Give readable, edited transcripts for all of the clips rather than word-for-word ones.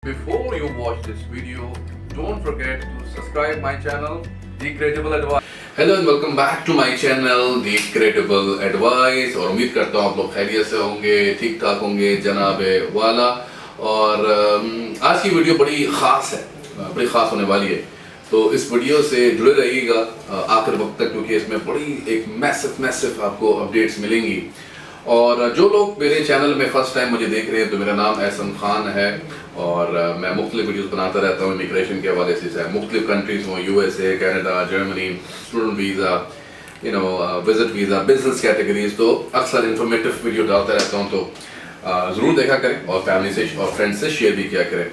Before you watch this video, don't forget to subscribe my channel, The Credible Advice. Hello and welcome back to my channel, The Credible Advice. और उम्मीद करता हूँ आप लोग खैरियत से होंगे, ठीक ठाक होंगे जनाबे वाला। और आज की वीडियो बड़ी ख़ास है, बड़ी ख़ास होने वाली है, तो इस वीडियो से जुड़े रहिएगा आखिर वक्त तक, क्योंकि इसमें बड़ी एक मैसिव आपको अपडेट्स मिलेंगी। और जो लोग मेरे चैनल में फर्स्ट टाइम मुझे देख रहे हैं, तो मेरा नाम एहसन खान है और मैं मुख्तलिफ वीडियोस बनाता रहता हूँ इमिग्रेशन के हवाले से, चाहे मुख्तलिफ कंट्रीज़ हों, USA, Canada, Germany, student visa, visit visa, business categories, तो अक्सर इन्फॉर्मेटिव वीडियो डालता रहता हूँ। तो ज़रूर देखा करें और फैमिली से और फ्रेंड्स से शेयर भी किया करें।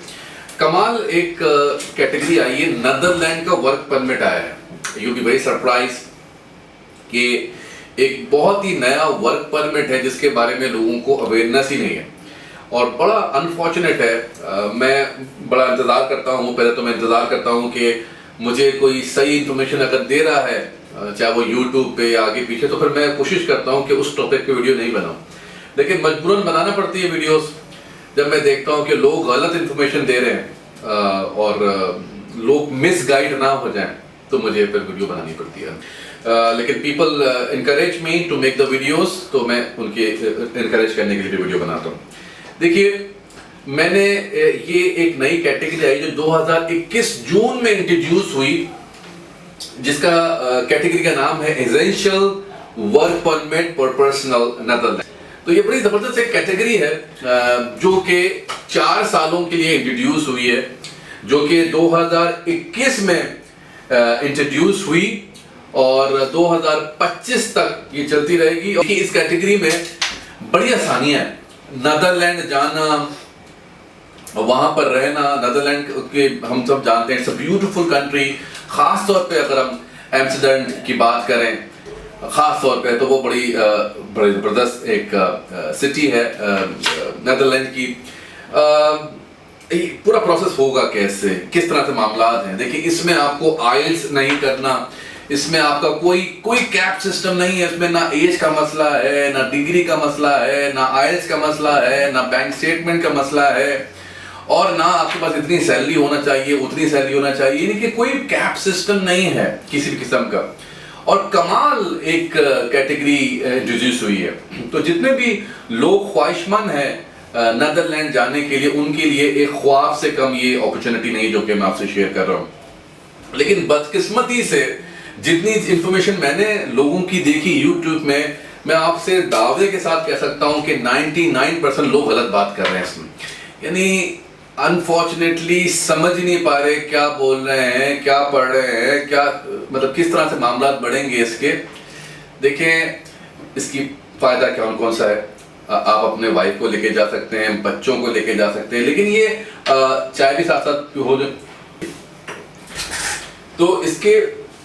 कमाल एक कैटेगरी आई है, नीदरलैंड का वर्क परमिट आया है। यू बी वेरी सरप्राइज कि एक बहुत ही नया वर्क परमिट है जिसके बारे में लोगों को अवेयरनेस ही नहीं है, और बड़ा अनफॉर्चुनेट है। मैं बड़ा इंतज़ार करता हूँ, पहले तो मैं इंतज़ार करता हूँ कि मुझे कोई सही इन्फॉर्मेशन अगर दे रहा है, चाहे वो यूट्यूब पे या आगे पीछे, तो फिर मैं कोशिश करता हूँ कि उस टॉपिक पे वीडियो नहीं बनाऊँ, लेकिन मजबूरन बनाना पड़ती है वीडियोस जब मैं देखता हूँ कि लोग गलत इन्फॉर्मेशन दे रहे हैं और लोग मिसगाइड ना हो जाएं, तो मुझे फिर वीडियो बनानी पड़ती है। लेकिन people encourage me to make the videos, तो मैं उनके इनकरेज करने के लिए भी वीडियो बनाता हूँ। देखिए, मैंने ये एक नई कैटेगरी आई जो 2021 जून में इंट्रोड्यूस हुई, जिसका कैटेगरी का नाम है essential work permit for personal Netherland. तो ये बड़ी ज़बरदस्त एक कैटेगरी है जो कि 4 सालों के लिए इंट्रोड्यूस हुई है, जो कि 2021 में इंट्रोड्यूस हुई और 2025 तक ये चलती रहेगी। और इस कैटेगरी में बड़ी आसानियां हैं, नीदरलैंड जाना, वहां पर रहना। नीदरलैंड के हम सब जानते हैं, इट्स अ ब्यूटीफुल कंट्री। खास तौर पे अगर हम एम्स्टर्डम की बात करें खास तौर पे, तो वो बड़ी ज़बरदस्त एक सिटी है नीदरलैंड की। पूरा प्रोसेस होगा कैसे, किस तरह से मामलात हैं, देखिए इसमें आपको आइल्स नहीं करना, इसमें आपका कोई कैप सिस्टम नहीं है, इसमें ना एज का मसला है, ना डिग्री का मसला है, ना आइल्स का मसला है, ना बैंक स्टेटमेंट का मसला है, और ना आपके पास इतनी सैलरी होना चाहिए उतनी सैलरी होना चाहिए, यानी कि कोई कैप सिस्टम नहीं है किसी भी किस्म का। और कमाल एक कैटेगरी इंट्रोड्यूस हुई है, तो जितने भी लोग ख्वाहिशमंद हैं नीदरलैंड जाने के लिए, उनके लिए एक ख्वाब से कम ये अपॉर्चुनिटी नहीं जो कि मैं आपसे शेयर कर रहा हूँ। लेकिन बदकिस्मती से जितनी इंफॉर्मेशन मैंने लोगों की देखी यूट्यूब में, मैं आपसे दावे के साथ कह सकता हूं कि 99% लोग गलत बात कर रहे हैं इसमें। यानी अनफॉर्चुनेटली समझ नहीं पा रहे क्या बोल रहे हैं, क्या पढ़ रहे हैं, क्या मतलब किस तरह से मामला बढ़ेंगे इसके। देखें, इसकी फ़ायदा कौन सा है, आप अपने वाइफ को लेके जा सकते हैं, बच्चों को लेके जा सकते हैं, लेकिन ये चाय भी साथ साथ हो जाए। तो इसके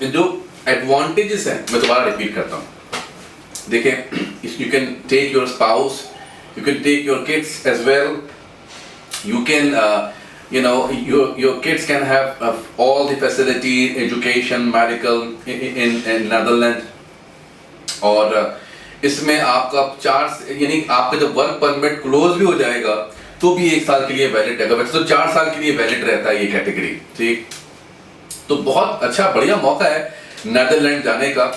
जो एडवांटेजेस हैं, मैं दोबारा रिपीट करता हूँ। देखिए, you can take your spouse, you can take your kids as well, you can your kids can have all the facility, education, medical in Netherlands। और इसमें आपका 4 यानी आपका जब वर्क परमिट क्लोज भी हो जाएगा तो भी 1 साल के लिए वैलिड है, वैसे तो 4 साल के लिए वैलिड रहता है ये कैटेगरी, ठीक। तो बहुत अच्छा बढ़िया मौका है नीदरलैंड जाने का।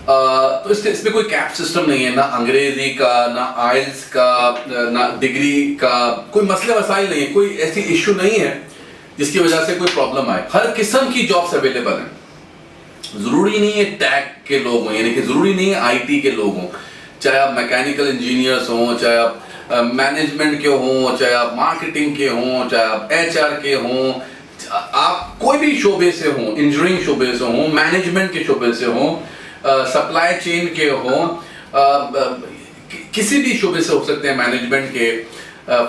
तो इसमें कोई कैप सिस्टम नहीं है, ना अंग्रेजी का, ना आइल्स का, ना डिग्री का, कोई मसले मसाइल नहीं है, कोई ऐसी इशू नहीं है जिसकी वजह से कोई प्रॉब्लम आए। हर किस्म की जॉब्स अवेलेबल हैं। ज़रूरी नहीं है टैग के लोग हों, यानी कि ज़रूरी नहीं है IT के लोग हों, चाहे आप मैकेनिकल इंजीनियर्स हों, चाहे आप मैनेजमेंट के हों, चाहे आप मार्केटिंग के हों, चाहे आप HR के हों, आप कोई भी शोबे से हों, इंजीनियरिंग शोबे से हों, मैनेजमेंट के शोबे से हों, सप्लाई चेन के हों, किसी भी शोबे से हो सकते हैं, मैनेजमेंट के,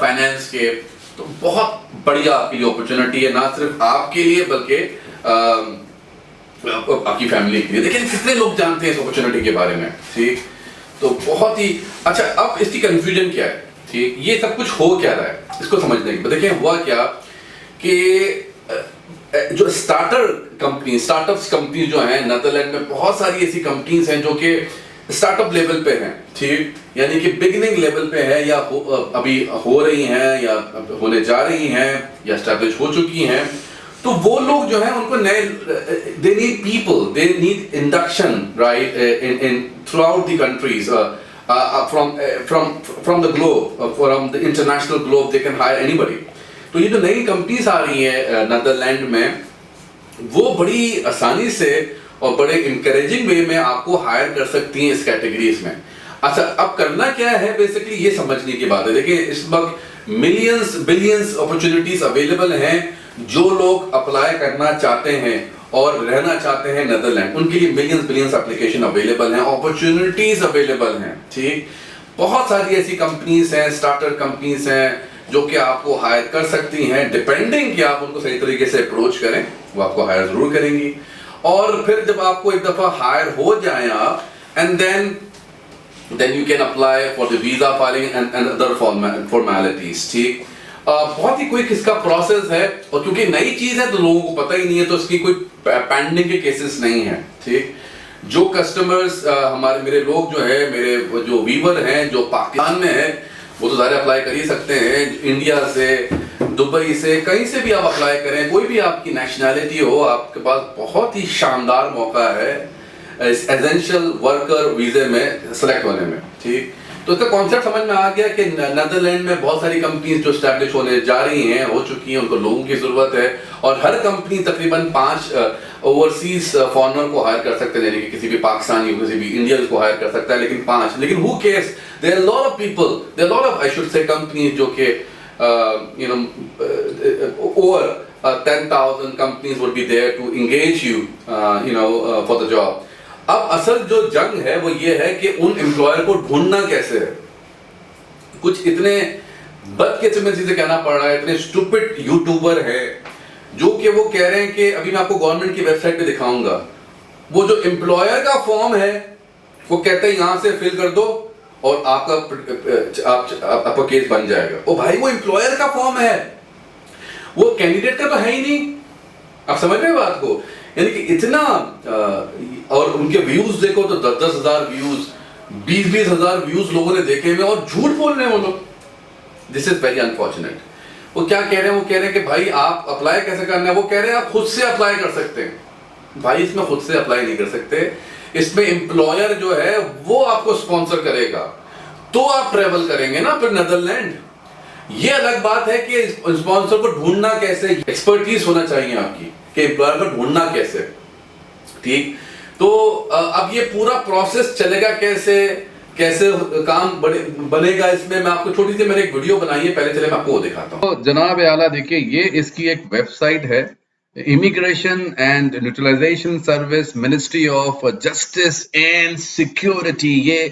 फाइनेंस के। तो बहुत बढ़िया आपके लिए अपॉर्चुनिटी है, ना सिर्फ आपके लिए बल्कि आपकी फैमिली के लिए। देखिए कितने लोग जानते हैं इस अपॉर्चुनिटी के बारे में, ठीक। तो बहुत ही अच्छा। अब इसकी कंफ्यूजन क्या है, ठीक, ये सब कुछ हो क्या रहा है इसको समझने की। देखिए हुआ क्या कि जो स्टार्टअप्स कंपनी जो हैं नीदरलैंड में, बहुत सारी ऐसी कंपनीज हैं जो कि स्टार्टअप लेवल पे हैं, ठीक। यानी कि बिगिनिंग लेवल पे है या अभी हो रही हैं या होने जा रही हैं या एस्टैब्लिश हो चुकी हैं, तो वो लोग जो है उनको नए, they need people, they need induction, right, in through out the countries, from the globe, from the international globe, they can hire anybody. तो ये जो नई कंपनीज आ रही है नीदरलैंड में, वो बड़ी आसानी से और बड़े इंकरेजिंग वे में आपको हायर कर सकती हैं इस कैटेगरीज में। अच्छा, अब करना क्या है, बेसिकली ये समझने की बात है। देखिए, इस वक्त मिलियंस बिलियंस अपॉर्चुनिटीज अवेलेबल हैं। जो लोग अप्लाई करना चाहते हैं और रहना चाहते हैं नीदरलैंड, उनके लिए मिलियंस बिलियंस एप्लीकेशन अवेलेबल हैं, अपॉर्चुनिटीज अवेलेबल हैं। ठीक, बहुत सारी ऐसी कंपनीज हैं, स्टार्टर कंपनीज हैं जो कि आपको हायर कर सकती हैं, डिपेंडिंग कि आप उनको सही तरीके से अप्रोच करें, वो आपको हायर जरूर करेंगी। और फिर जब आपको एक दफा हायर हो जाए आप, and then you can apply for the visa filing and other formalities। ठीक, बहुत ही क्विक इसका प्रोसेस है, और क्योंकि नई चीज है तो लोगों को पता ही नहीं है, तो इसकी कोई पेंडिंग के केसेस नहीं है। ठीक, जो कस्टमर्स हमारे, मेरे लोग जो है, मेरे जो वीवर हैं जो पाकिस्तान में है, वो तो सारे अप्लाई कर ही सकते हैं। इंडिया से, दुबई से, कहीं से भी आप अप्लाई करें, कोई भी आपकी नेशनैलिटी हो, आपके पास बहुत ही शानदार मौका है एसेंशियल वर्कर वीजे में सेलेक्ट होने में। ठीक, तो इसका कॉन्सेप्ट समझ में आ गया कि नीदरलैंड में बहुत सारी कंपनीज जो स्टैब्लिश होने जा रही हैं, हो चुकी हैं, उनको लोगों की जरूरत है, और हर कंपनी तकरीबन 5 ओवरसीज फॉरेनर को हायर कर सकते हैं, यानी कि किसी भी पाकिस्तानी, किसी भी इंडियन को हायर कर सकता है, लेकिन 5, लेकिन who cares, there are lot of people, there are lot of, I should say, companies जो कि over 10,000 companies would be there to engage you, for the job। अब असल जो जंग है वो ये है कि उन एम्प्लॉयर को ढूंढना कैसे है। कुछ इतने बदकिस्मती से कहना पड़ रहा है, इतने स्टूपिड यूट्यूबर है जो कि वो कह रहे हैं कि, अभी मैं आपको गवर्नमेंट की वेबसाइट पे दिखाऊंगा, वो जो एम्प्लॉयर का फॉर्म है वो कहते हैं यहां से फिल कर दो और आपका केस बन जाएगा। ओ भाई, वो एम्प्लॉयर का फॉर्म है, वो कैंडिडेट का तो है ही नहीं। आप समझ रहे हैं बात को? यानी कि इतना, और उनके व्यूज देखो तो 10-10 हजार व्यूज, 20-20 हजार व्यूज लोगों ने देखे हुए, और झूठ बोल रहे हैं वो लोग। This is very unfortunate. वो क्या कह रहे हैं, वो कह रहे हैं कि भाई आप अप्लाई कैसे करना है, वो कह रहे हैं आप खुद से अप्लाई कर सकते हैं। भाई, इसमें खुद से अप्लाई नहीं कर सकते, इसमें एम्प्लॉयर जो है वो आपको स्पॉन्सर करेगा, तो आप ट्रेवल करेंगे ना फिर नीदरलैंड। ये अलग बात है कि स्पॉन्सर को ढूंढना कैसे, एक्सपर्टीज होना चाहिए आपकी कि एम्प्लॉयर को ढूंढना कैसे। ठीक, तो अब ये पूरा प्रोसेस चलेगा कैसे, कैसे काम बनेगा, इसमें मैं आपको छोटी सी, मैंने एक वीडियो बनाई है, पहले चले मैं आपको वो दिखाता हूँ। तो जनाब आला, देखिए, ये इसकी एक वेबसाइट है, immigration and neutralization service, ministry of justice and security. ये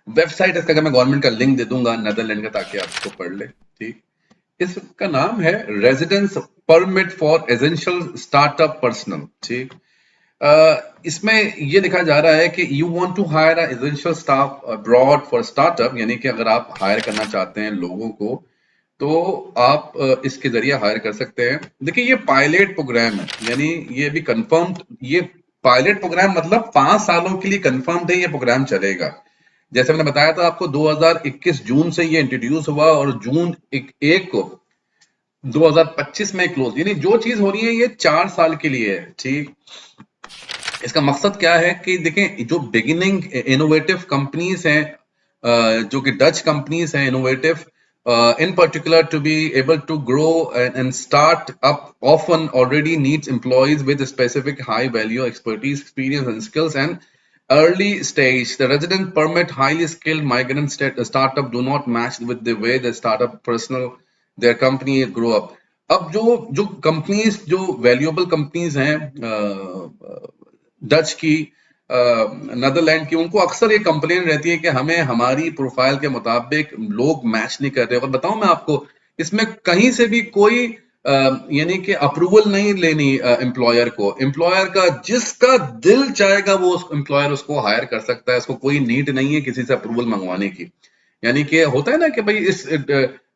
वेबसाइट, इसका मैं गवर्नमेंट का लिंक दे दूंगा नीदरलैंड का, ताकि आप इसको पढ़ ले। ठीक, इसका नाम है residence permit for essential startup personal. ठीक, इसमें ये लिखा जा रहा है कि you want to hire a essential staff abroad for startup, यानी कि अगर आप हायर करना चाहते हैं लोगों को, तो आप इसके जरिए हायर कर सकते हैं। देखिए, ये पायलट प्रोग्राम है, यानी ये भी कंफर्म, ये पायलट प्रोग्राम मतलब 5 सालों के लिए कंफर्म है ये प्रोग्राम चलेगा। जैसे मैंने बताया था आपको, 2021 जून से ये इंट्रोड्यूस हुआ, और जून 1 को 2025 में क्लोज, यानी जो चीज हो रही है ये 4 साल के लिए है। ठीक, इसका मकसद क्या है कि देखें, जो बिगिनिंग इनोवेटिव कंपनीज हैं, जो कि डच कंपनीज हैं innovative, in particular, to be able to grow and start up often already needs employees with a specific high value expertise, experience and skills, and early stage the resident permit highly skilled migrant startup do not match with the way the startup personal their company grow up। अब जो companies, जो valuable companies हैं Dutch की, Netherlands की, उनको अक्सर ये complain रहती है कि हमें हमारी प्रोफाइल के मुताबिक लोग मैच नहीं कर रहे। और बताऊं मैं आपको, इसमें कहीं से भी कोई यानी कि अप्रूवल नहीं लेनी एम्प्लॉयर को। एम्प्लॉयर का जिसका दिल चाहेगा वो एम्प्लॉयर उसको हायर कर सकता है, इसको कोई नीड नहीं है किसी से अप्रूवल मंगवाने की। यानी कि होता है ना कि भाई इस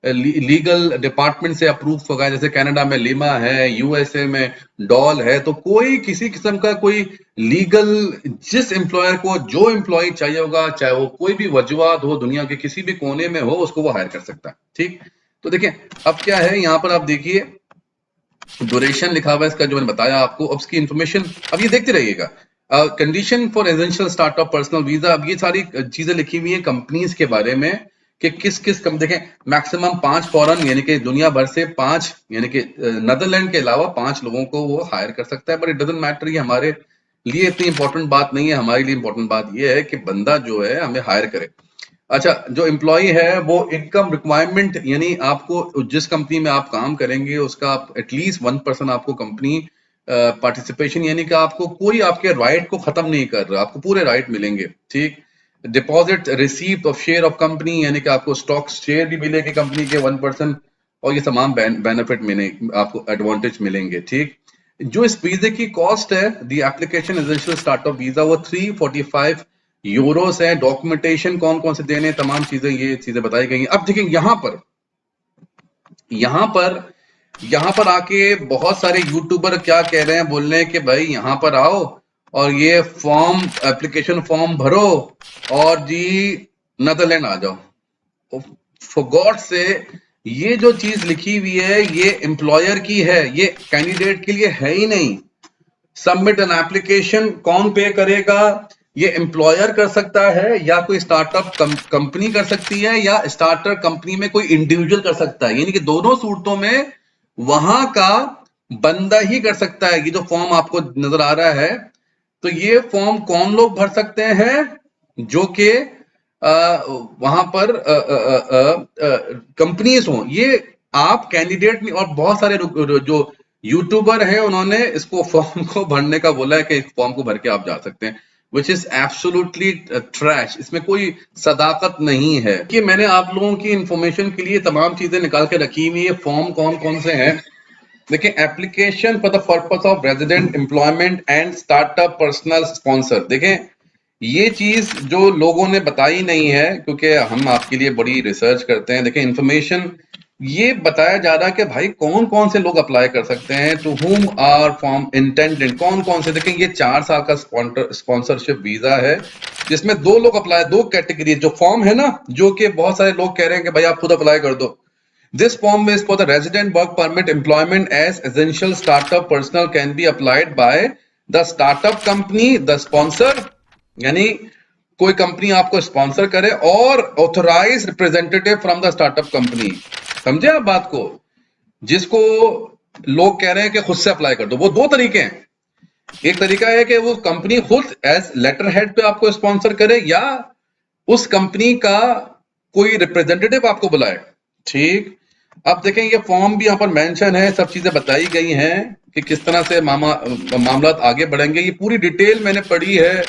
लीगल डिपार्टमेंट से अप्रूव होगा, जैसे कनाडा में लिमा है, यूएसए में डॉल है, तो कोई किसी किस्म का कोई लीगल, जिस एम्प्लॉयर को जो एम्प्लॉय चाहिए होगा, चाहे वो कोई भी वजूहत हो, दुनिया के किसी भी कोने में हो, उसको वो हायर कर सकता है। ठीक, तो देखिए अब क्या है, यहाँ पर आप देखिए ड्यूरेशन लिखा हुआ है इसका, जो मैंने बताया आपको। अब इसकी इंफॉर्मेशन अब ये देखते रहिएगा। Condition for essential startup personal visa, अब ये सारी चीजें लिखी हुई है कंपनीज के बारे में कि किस किस कम देखें, मैक्सिमम 5 फॉरेन यानी कि दुनिया भर से 5 यानी कि नीदरलैंड के अलावा 5 लोगों को वो हायर कर सकता है। बट इट डजंट मैटर, ये हमारे लिए इतनी इंपॉर्टेंट बात नहीं है। हमारे लिए इंपॉर्टेंट बात ये है कि बंदा जो है हमें हायर करे। अच्छा, जो एम्प्लॉय है वो इनकम रिक्वायरमेंट, यानी आपको जिस कंपनी में आप काम करेंगे उसका आप एटलीस्ट 1% आपको कंपनी पार्टिसिपेशन, यानी कि आपको कोई आपके राइट को खत्म नहीं कर रहा, आपको पूरे राइट मिलेंगे। ठीक, deposit receipt of share of company, यानी कि आपको स्टॉक शेयर भी मिलेंगे कंपनी के 1%, और ये तमाम बेनिफिट मिले, आपको एडवांटेज मिलेंगे। ठीक, जो इस वीजे की कॉस्ट है, the application essential startup visa, वो 345 यूरोस है। डॉक्यूमेंटेशन कौन कौन से देने, तमाम चीजें, ये चीजें बताई गई हैं। अब देखिए यहाँ पर आके बहुत सारे यूट्यूबर क्या कह रहे हैं, बोल रहे हैं कि भाई यहाँ पर आओ और ये फॉर्म, एप्लीकेशन फॉर्म भरो और जी नीदरलैंड आ जाओ। फॉर गॉड से, ये जो चीज लिखी हुई है ये एम्प्लॉयर की है, ये कैंडिडेट के लिए है ही नहीं। सबमिट एन एप्लीकेशन कौन पे करेगा? ये एम्प्लॉयर कर सकता है, या कोई स्टार्टअप कंपनी कर सकती है, या स्टार्टअप कंपनी में कोई इंडिविजुअल कर सकता है। यानी कि दोनों सूरतों में वहां का बंदा ही कर सकता है। ये जो फॉर्म आपको नजर आ रहा है, तो ये फॉर्म कौन लोग भर सकते हैं? जो कि वहां पर कंपनीज हो। ये आप कैंडिडेट नहीं, और बहुत सारे जो यूट्यूबर हैं उन्होंने इसको फॉर्म को भरने का बोला है कि इस फॉर्म को भर के आप जा सकते हैं, विच इज एब्सोल्युटली ट्रैश। इसमें कोई सदाकत नहीं है। कि मैंने आप लोगों की इंफॉर्मेशन के लिए तमाम चीजें निकाल के रखी हुई है। फॉर्म कौन कौन से हैं देखिए, application for the purpose of resident employment and startup personal sponsor. देखें, ये चीज जो लोगों ने बताई नहीं है, क्योंकि हम आपके लिए बड़ी रिसर्च करते हैं। देखें, इंफॉर्मेशन ये बताया जा रहा है कि भाई कौन कौन से लोग अप्लाई कर सकते हैं, to whom are form intended, कौन कौन से। देखें, ये 4 साल का स्पॉन्सरशिप वीजा है, जिसमें 2 लोग अप्लाई, 2 कैटेगरी। जो फॉर्म है ना, जो कि बहुत सारे लोग कह रहे हैं कि भाई आप खुद अप्लाई कर दो। This form is for the resident work permit employment as essential startup personnel can be applied by the startup company, the sponsor, यानी कोई कंपनी आपको स्पॉन्सर करे, और authorise representative from the startup company. समझे आप बात को? जिसको लोग कह रहे हैं कि खुद से अप्लाई कर दो, वो 2 तरीके हैं। एक तरीका है कि वो कंपनी खुद एज लेटर हेड पे आपको स्पॉन्सर करे, या उस कंपनी का कोई रिप्रेजेंटेटिव आपको बुलाए। ठीक, अब देखें, ये फॉर्म भी यहाँ पर मेंशन है, सब चीजें बताई गई हैं कि किस तरह से मामला आगे बढ़ेंगे। ये पूरी डिटेल मैंने पढ़ी है,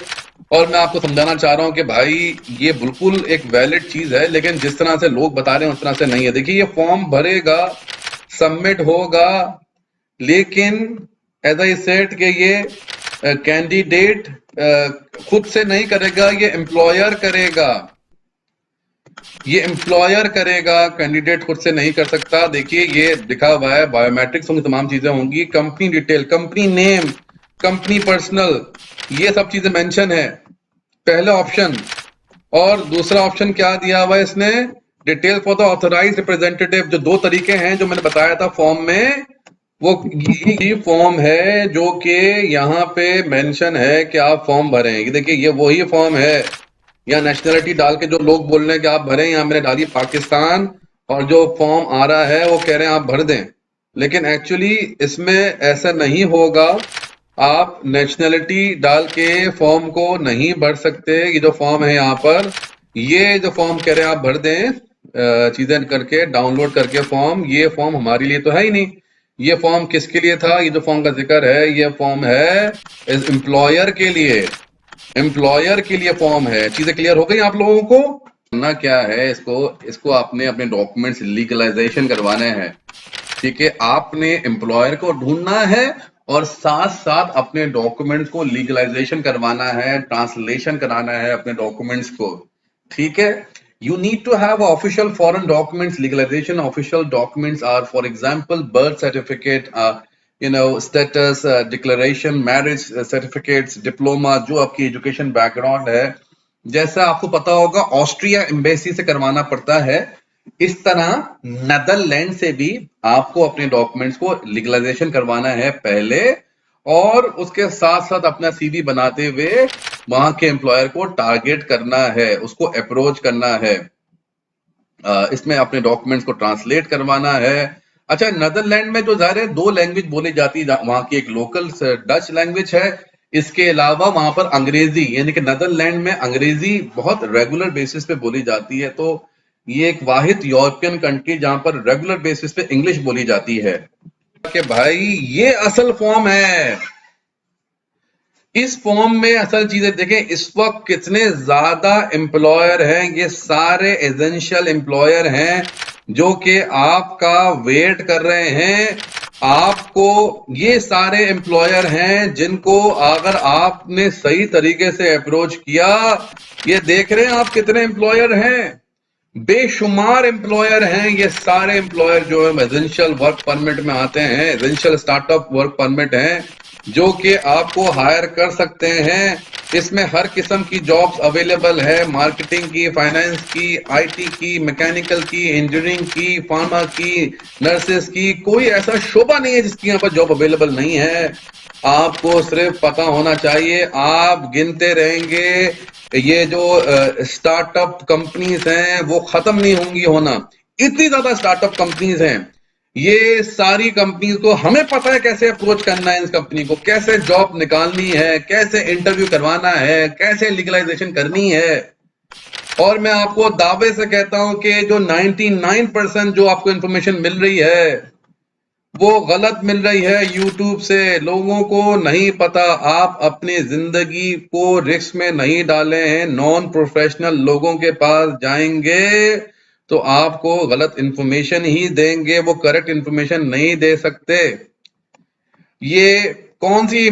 और मैं आपको समझाना चाह रहा हूं कि भाई ये बिल्कुल एक वैलिड चीज है, लेकिन जिस तरह से लोग बता रहे हैं उस तरह से नहीं है। देखिए, ये फॉर्म भरेगा, सबमिट होगा, लेकिन एज आई सेड कि ये कैंडिडेट खुद से नहीं करेगा, ये एम्प्लॉयर करेगा। ये एम्प्लॉयर करेगा, कैंडिडेट खुद से नहीं कर सकता। देखिए, ये लिखा हुआ है, बायोमेट्रिक्स होंगी, तमाम चीजें होंगी, company detail, company name, company personal, ये सब चीजें मेंशन है, पहला ऑप्शन। और दूसरा ऑप्शन क्या दिया हुआ है इसने? Detail for the authorise representative. जो 2 तरीके हैं जो मैंने बताया था फॉर्म में, वो ये फॉर्म है जो कि यहाँ पे मेंशन है कि आप फॉर्म भरें। देखिए, ये वही फॉर्म है। या नेशनलिटी डाल के जो लोग बोल रहे हैं कि आप भरें, यहाँ मैंने डाली पाकिस्तान, और जो फॉर्म आ रहा है वो कह रहे हैं आप भर दें, लेकिन एक्चुअली इसमें ऐसा नहीं होगा। आप नेशनलिटी डाल के फॉर्म को नहीं भर सकते। ये जो फॉर्म है यहाँ पर, ये जो फॉर्म कह रहे हैं आप भर दें, चीजें करके डाउनलोड करके फॉर्म, ये फॉर्म हमारे लिए तो है ही नहीं। ये फॉर्म किसके लिए था? ये जो फॉर्म का जिक्र है, ये फॉर्म है इस एम्प्लॉयर के लिए, एम्प्लॉयर के लिए फॉर्म है। चीजें क्लियर हो गई आप लोगों को? करना क्या है, इसको आपने अपने डॉक्यूमेंट्स लीगलाइजेशन करवाने हैं। ठीक है, आपने एम्प्लॉयर को ढूंढना है और साथ साथ अपने डॉक्यूमेंट्स को लीगलाइजेशन करवाना है, ट्रांसलेशन कराना है अपने डॉक्यूमेंट्स को। ठीक है, You need to have official foreign documents. Legalization official documents are, for example, birth certificate, status declaration, marriage certificates, diploma, जो आपकी education background है. जैसा आपको पता होगा ऑस्ट्रिया एम्बेसी से करवाना पड़ता है, इस तरह नेदरलैंड से भी आपको अपने डॉक्यूमेंट्स को लीगलाइजेशन करवाना है पहले, और उसके साथ साथ अपना सीवी बनाते हुए वहां के एम्प्लॉयर को टारगेट करना है, उसको अप्रोच करना है, इसमें अपने डॉक्यूमेंट्स को ट्रांसलेट करवाना है. अच्छा, नेदरलैंड में जो ज़ाहिर है 2 लैंग्वेज बोली जाती है, वहां की एक लोकल डच लैंग्वेज है, इसके अलावा वहां पर अंग्रेजी, यानी कि नेदरलैंड में अंग्रेजी बहुत रेगुलर बेसिस पे बोली जाती है. तो ये एक वाहिद यूरोपियन कंट्री जहां पर रेगुलर बेसिस पे इंग्लिश बोली जाती है. कि भाई ये असल फॉर्म है. इस फॉर्म में असल चीजें देखें, इस वक्त कितने ज्यादा एम्प्लॉयर हैं. ये सारे एसेंशियल एम्प्लॉयर हैं जो कि आपका वेट कर रहे हैं. आपको ये सारे एम्प्लॉयर हैं जिनको अगर आपने सही तरीके से अप्रोच किया, ये देख रहे हैं आप कितने एम्प्लॉयर हैं, बेशुमार एम्प्लॉयर हैं. ये सारे एम्प्लॉयर जो है एसेंशियल वर्क परमिट में आते हैं, एसेंशियल स्टार्टअप वर्क परमिट हैं, जो कि आपको हायर कर सकते हैं. इसमें हर किस्म की जॉब्स अवेलेबल है, मार्केटिंग की, फाइनेंस की, आईटी की, मैकेनिकल की, इंजीनियरिंग की, फार्मा की, नर्सेस की. कोई ऐसा शोबा नहीं है जिसकी यहाँ पर जॉब अवेलेबल नहीं है. आपको सिर्फ पता होना चाहिए. आप गिनते रहेंगे, ये जो स्टार्टअप कंपनीज हैं वो खत्म नहीं होंगी होना. इतनी ज्यादा स्टार्टअप कंपनीज हैं. ये सारी कंपनीज को हमें पता है कैसे अप्रोच करना है, इस कंपनी को कैसे जॉब निकालनी है, कैसे इंटरव्यू करवाना है, कैसे लीगलाइजेशन करनी है. और मैं आपको दावे से कहता हूं कि जो 99% जो आपको इंफॉर्मेशन मिल रही है वो गलत मिल रही है यूट्यूब से. लोगों को नहीं पता. आप अपनी जिंदगी को रिस्क में नहीं डाले हैं. नॉन प्रोफेशनल लोगों के पास जाएंगे तो आपको गलत इंफॉर्मेशन ही देंगे, वो करेक्ट इंफॉर्मेशन नहीं दे सकते. ये कौन सी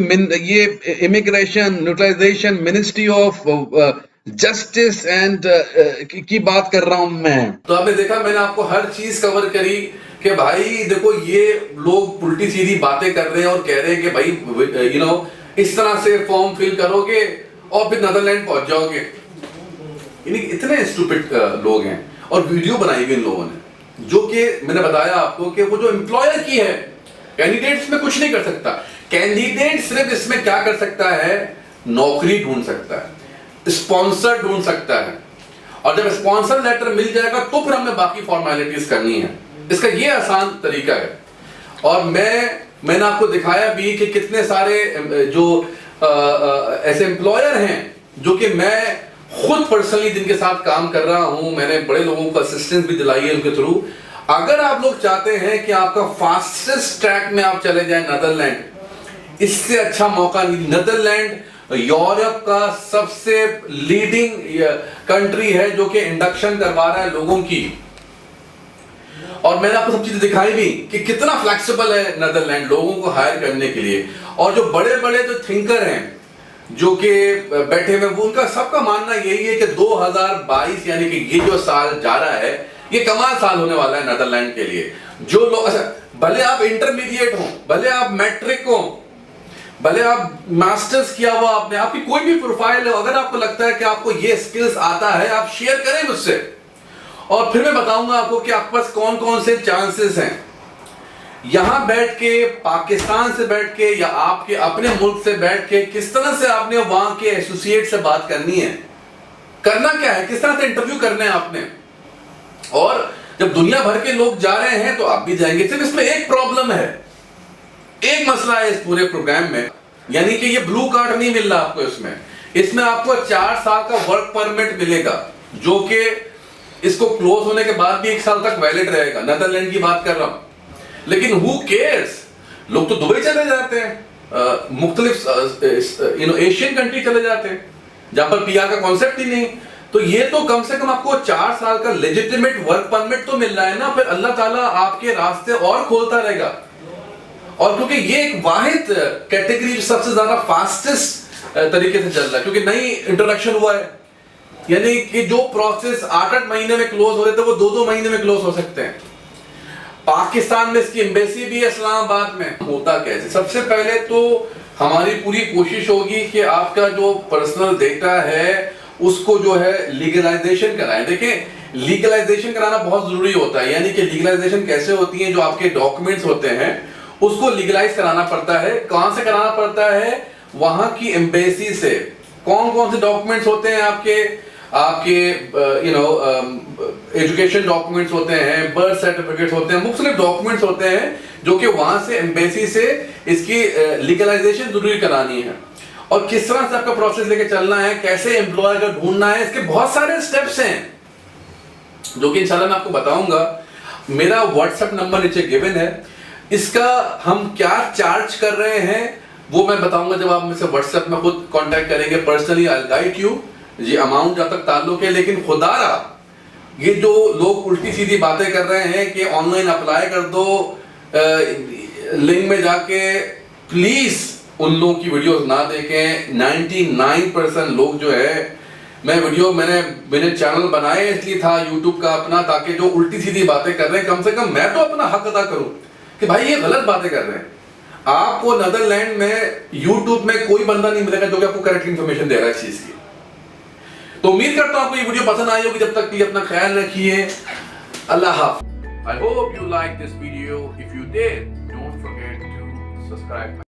ये immigration neutralization ministry of justice and की बात कर रहा हूं मैं. तो आपने देखा, मैंने आपको हर चीज कवर करी कि भाई देखो ये लोग उल्टी सीधी बातें कर रहे हैं और कह रहे हैं कि भाई इस तरह से फॉर्म फिल करोगे और फिर नेदरलैंड पहुंच जाओगे. इतने स्टूपिड लोग हैं. और वीडियो बनाई हुई इन लोगों ने, जो कि मैंने बताया आपको कि वो जो एम्प्लॉयर की है, कैंडिडेट्स में कुछ नहीं कर सकता. कैंडिडेट सिर्फ इसमें क्या कर सकता है, नौकरी ढूंढ सकता है, स्पॉन्सर ढूंढ सकता है, और जब स्पॉन्सर लेटर मिल जाएगा तो फिर हमें बाकी फॉर्मेलिटीज करनी है. इसका ये आसान तरीका है. और मैंने आपको दिखाया भी कि कितने सारे जो ऐसे एम्प्लॉयर हैं जो कि मैं खुद पर्सनली जिनके साथ काम कर रहा हूं, मैंने बड़े लोगों को असिस्टेंस भी दिलाई है उनके थ्रू. अगर आप लोग चाहते हैं कि आपका फास्टेस्ट ट्रैक में आप चले जाएं नेदरलैंड, इससे अच्छा मौका नहीं. नेदरलैंड यूरोप का सबसे लीडिंग कंट्री है जो कि इंडक्शन करवा रहा है लोगों की. और मैंने आपको सब चीजें दिखाई भी कि कितना फ्लेक्सिबल है नेदरलैंड लोगों को हायर करने के लिए. और जो बड़े बड़े जो थिंकर हैं जो कि बैठे हुए, उनका सबका मानना यही है कि 2022 यानी कि ये जो साल जा रहा है ये कमाल साल होने वाला है नेदरलैंड के लिए. जो लोग, भले आप इंटरमीडिएट हो, भले आप मैट्रिक हो, भले आप मास्टर्स किया हुआ आपने, आपकी कोई भी प्रोफाइल हो, अगर आपको लगता है कि आपको ये स्किल्स आता है, आप शेयर करें मुझसे, और फिर मैं बताऊंगा आपको कि आपके पास कौन कौन से चांसेस हैं. यहां बैठ के, पाकिस्तान से बैठ के या आपके अपने मुल्क से बैठ के किस तरह से आपने वहां के एसोसिएट से बात करनी है, करना क्या है, किस तरह से इंटरव्यू करना है आपने. और जब दुनिया भर के लोग जा रहे हैं तो आप भी जाएंगे. सिर्फ इसमें एक प्रॉब्लम है, एक मसला है इस पूरे प्रोग्राम में, यानी कि ये ब्लू कार्ड नहीं मिल रहा आपको. इसमें आपको 4 साल का वर्क परमिट मिलेगा जो कि इसको क्लोज होने के बाद भी 1 साल तक वैलिड रहेगा. नेदरलैंड की बात कर रहा हूं. लेकिन हु केयर्स, लोग तो दुबई चले जाते हैं, मुख्तलिफ एशियन कंट्री चले जाते हैं जहां पर पीआर का कॉन्सेप्ट ही नहीं. तो ये तो कम से कम आपको 4 साल का लेजिटिमेट वर्क परमिट तो मिल रहा है ना. फिर अल्लाह ताला आपके रास्ते और खोलता रहेगा. और क्योंकि ये एक वाहिद कैटेगरी सबसे ज्यादा फास्टेस्ट तरीके से चल रहा है, क्योंकि नई इंट्रोडक्शन हुआ है, यानी कि जो प्रोसेस 8-8 महीने में क्लोज हो रहे थे वो 2-2 महीने में क्लोज हो सकते हैं। पाकिस्तान में इसकी एम्बेसी भी है इस्लामाबाद में। होता कैसे? सबसे पहले तो हमारी पूरी कोशिश होगी कि आपका जो पर्सनल डेटा है उसको जो है लीगलाइजेशन कराएं। देखें, लीगलाइजेशन कराना बहुत जरूरी होता है। यानी कि लीगलाइजेशन कैसे होती है, जो आपके डॉक्यूमेंट्स होते हैं उसको लीगलाइज कराना पड़ता है। कहां से कराना पड़ता है? वहां की एम्बेसी से। कौन कौन से डॉक्यूमेंट्स होते हैं आपके एजुकेशन डॉक्यूमेंट्स होते हैं, बर्थ सर्टिफिकेट्स होते हैं, मुख्तलिफ डॉक्यूमेंट्स होते हैं जो कि वहां से एम्बेसी से इसकी लीगलाइजेशन जरूरी करानी है। और किस तरह से आपका प्रोसेस लेके चलना है, कैसे एम्प्लॉयर का ढूंढना है, इसके बहुत सारे स्टेप्स हैं जो कि इंशाल्लाह मैं आपको बताऊंगा। मेरा व्हाट्सएप नंबर नीचे गिवन है। इसका हम क्या चार्ज कर रहे हैं वो मैं बताऊंगा जब आप मुझसे व्हाट्सएप में खुद कांटेक्ट करेंगे। Personally I will guide you. ये अमाउंट जब तक ताल्लुक है, लेकिन खुदारा ये जो लोग उल्टी सीधी बातें कर रहे हैं कि ऑनलाइन अप्लाई कर दो, लिंक में जाके, प्लीज उन लोगों की वीडियोस ना देखें। 99% लोग जो है, मैंने चैनल बनाए इसलिए था यूट्यूब का अपना, ताकि जो उल्टी सीधी बातें कर रहे हैं कम से कम मैं तो अपना हक अदा करूं कि भाई ये गलत बातें कर रहे हैं। आपको नेदरलैंड में यूट्यूब में कोई बंदा नहीं मिलेगा जो कि आपको करेक्ट इंफॉर्मेशन दे रहा है इस चीज की। तो उम्मीद करता हूं आपको ये वीडियो पसंद आई होगी। जब तक के लिए अपना ख्याल रखिए। अल्लाह हाफ़िज़। I hope you like this video. If you did, don't forget to subscribe.